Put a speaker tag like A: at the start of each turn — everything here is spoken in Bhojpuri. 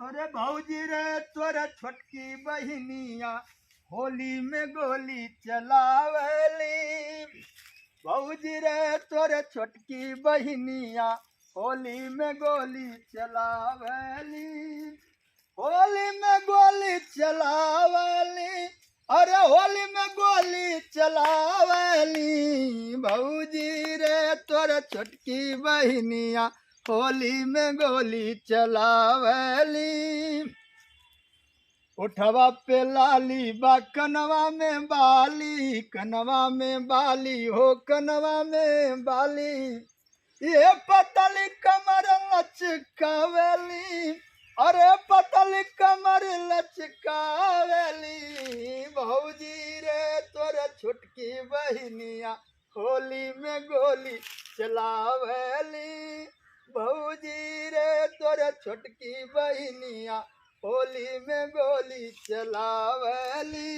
A: अरे भौजी रे तोर छोटकी बहिनिया होली में गोली चलावली। भौजी रे तोर छोटकी बहिनिया होली में गोली चलावली। होली में गोली चलावली। अरे होली में गोली चलावली। भौजी रे तोर छोटकी बहिनिया होली में गोली चलावली। उठवा पे लाली बा कनवा में बाली, कनवा में बाली हो कनवा में बाली। ये पतली कमर लचकावेली। अरे पतली कमर लचकावेली। भौजी रे तोर छुटकी बहिनिया होली में गोली चलावेली। भौजी रे तोर छोटकी बहिनिया होली में गोली चलावली।